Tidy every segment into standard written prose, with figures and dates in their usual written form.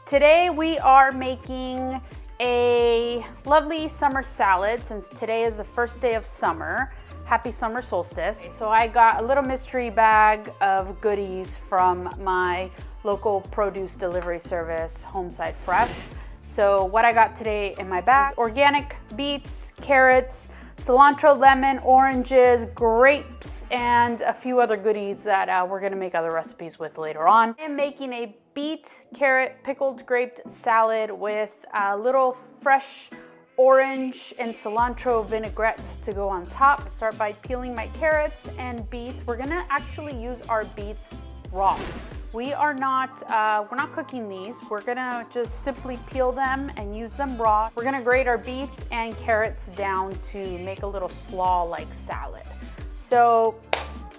Today we are making a lovely summer salad since today is the first day of summer. Happy summer solstice. So I got a little mystery bag of goodies from my local produce delivery service, Homeside Fresh. So what I got today in my bag is organic beets, carrots, cilantro, lemon, oranges, grapes, and a few other goodies that we're gonna make other recipes with later on. I am making a beet, carrot, pickled grape salad with a little fresh orange and cilantro vinaigrette to go on top. Start by peeling my carrots and beets. We're gonna actually use our beets raw. We're not cooking these. We're gonna just simply peel them and use them raw. We're gonna grate our beets and carrots down to make a little slaw-like salad. So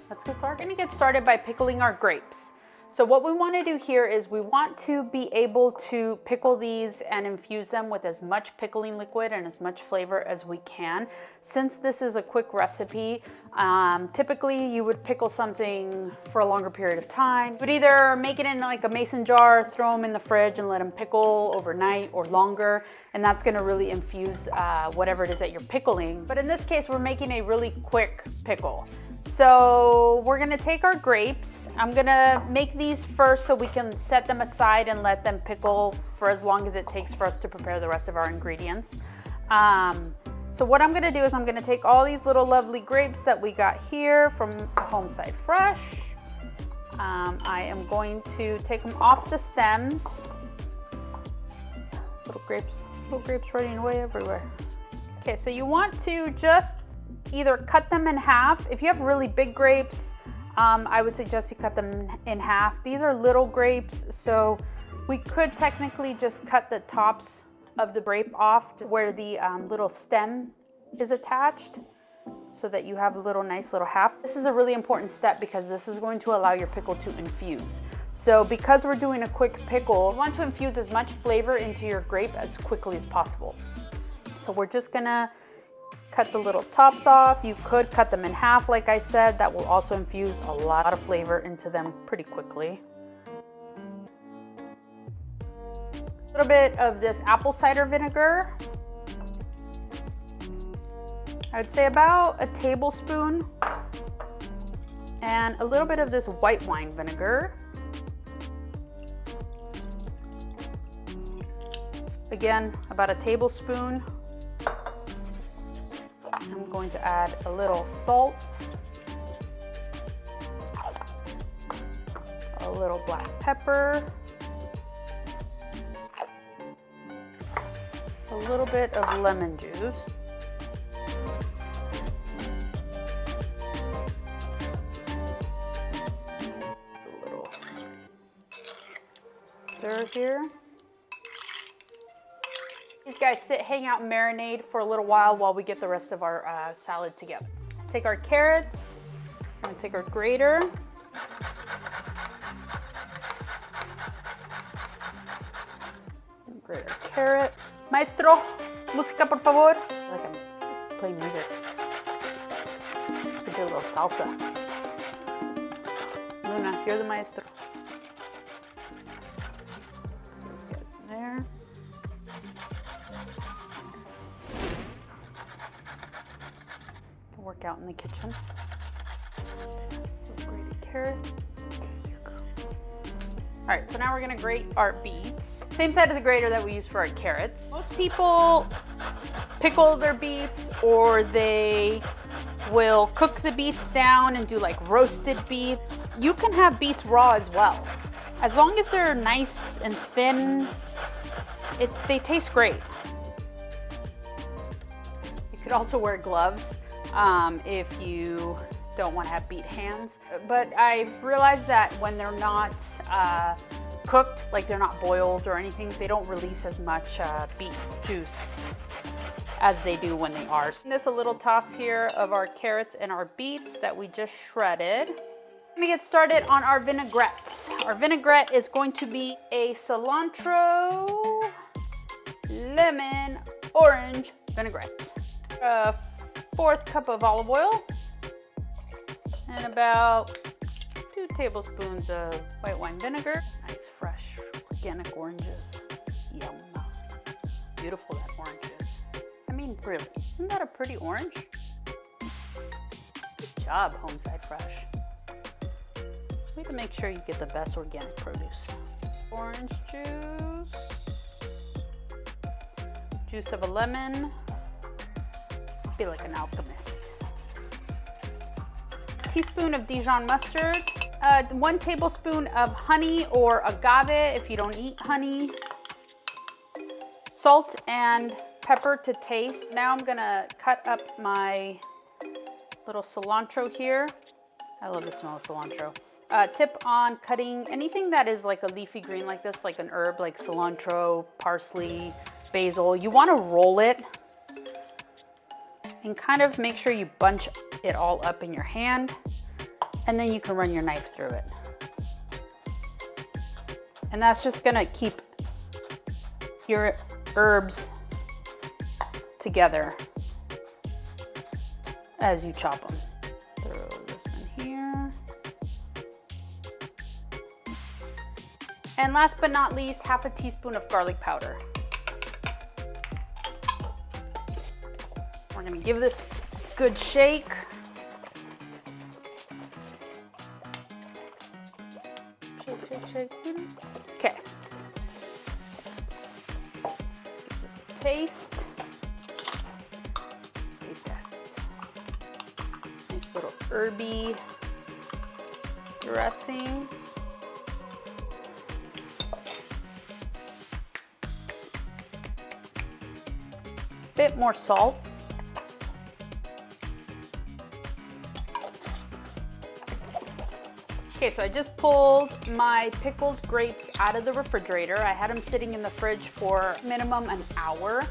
let's get started. We're gonna get started by pickling our grapes. So what we want to do here is we want to be able to pickle these and infuse them with as much pickling liquid and as much flavor as we can. Since this is a quick recipe, typically you would pickle something for a longer period of time. You would either make it in like a mason jar, throw them in the fridge and let them pickle overnight or longer, and that's going to really infuse whatever it is that you're pickling. But in this case, we're making a really quick pickle. So we're gonna take our grapes. I'm gonna make these first so we can set them aside and let them pickle for as long as it takes for us to prepare the rest of our ingredients. So what I'm gonna do is I'm gonna take all these little lovely grapes that we got here from Homeside Fresh. I am going to take them off the stems. Little grapes running away everywhere. Okay, so you want to just either cut them in half. If you have really big grapes, I would suggest you cut them in half. These are little grapes, so we could technically just cut the tops of the grape off to where the little stem is attached so that you have a nice little half. This is a really important step because this is going to allow your pickle to infuse. So because we're doing a quick pickle, you want to infuse as much flavor into your grape as quickly as possible. So we're just gonna cut the little tops off. You could cut them in half, like I said. That will also infuse a lot of flavor into them pretty quickly. A little bit of this apple cider vinegar. I'd say about a tablespoon. And a little bit of this white wine vinegar. Again, about a tablespoon. I'm going to add a little salt, a little black pepper, a little bit of lemon juice, it's a little stir here. These guys hang out and marinate for a little while we get the rest of our salad together. Take our carrots, I'm gonna take our grater. Grate our carrot. Maestro, música por favor. I feel like I'm playing music. We do a little salsa. Luna, you're the maestro. Those guys in there. Work out in the kitchen. Grated carrots. There you go. All right, so now we're gonna grate our beets. Same side of the grater that we use for our carrots. Most people pickle their beets or they will cook the beets down and do like roasted beets. You can have beets raw as well. As long as they're nice and thin, they taste great. You could also wear gloves if you don't want to have beet hands. But I've realized that when they're not cooked, like they're not boiled or anything, they don't release as much beet juice as they do when they are. This a little toss here of our carrots and our beets that we just shredded. Let me get started on our vinaigrette. Our vinaigrette is going to be a cilantro, lemon, orange vinaigrette. 1/4 cup of olive oil and about 2 tablespoons of white wine vinegar. Nice fresh organic oranges. Yum. Beautiful that orange is. I mean, really, isn't that a pretty orange? Good job, Homeside Fresh. Way to make sure you get the best organic produce. Orange juice. Juice of a lemon. Be like an alchemist. Teaspoon of Dijon mustard. 1 tablespoon of honey or agave if you don't eat honey. Salt and pepper to taste. Now I'm gonna cut up my little cilantro here. I love the smell of cilantro. Tip on cutting anything that is like a leafy green like this, like an herb, like cilantro, parsley, basil. You wanna roll it and kind of make sure you bunch it all up in your hand, and then you can run your knife through it. And that's just gonna keep your herbs together as you chop them. Throw this in here. And last but not least, half a teaspoon of garlic powder. We're gonna give this a good shake. Shake. Okay. Taste. Zest. Nice little herby dressing. Bit more salt. Okay, so I just pulled my pickled grapes out of the refrigerator. I had them sitting in the fridge for minimum an hour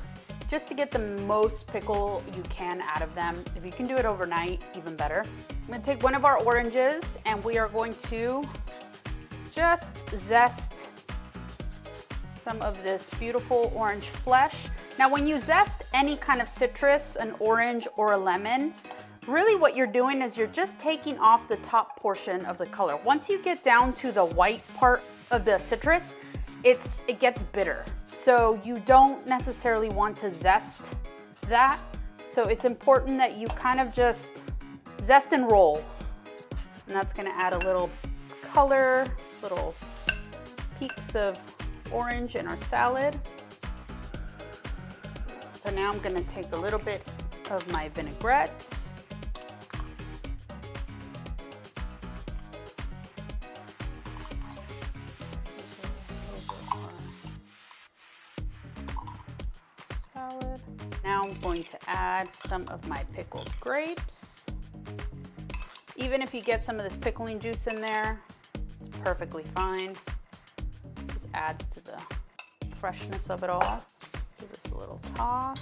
just to get the most pickle you can out of them. If you can do it overnight, even better. I'm gonna take one of our oranges and we are going to just zest some of this beautiful orange flesh. Now, when you zest any kind of citrus, an orange or a lemon, really what you're doing is you're just taking off the top portion of the color. Once you get down to the white part of the citrus, it gets bitter. So you don't necessarily want to zest that. So it's important that you kind of just zest and roll. And that's gonna add a little color, little peaks of orange in our salad. So now I'm gonna take a little bit of my vinaigrette. Now I'm going to add some of my pickled grapes. Even if you get some of this pickling juice in there, it's perfectly fine. Just adds to the freshness of it all. Give this a little toss.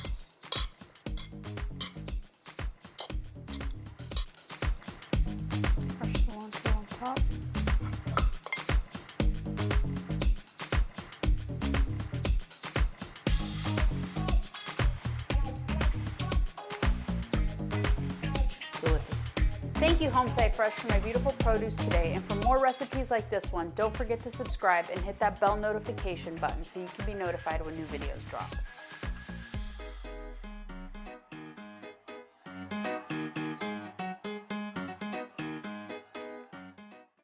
Fresh cilantro on top. Thank you, Homeside Fresh, for my beautiful produce today. And for more recipes like this one, don't forget to subscribe and hit that bell notification button so you can be notified when new videos drop.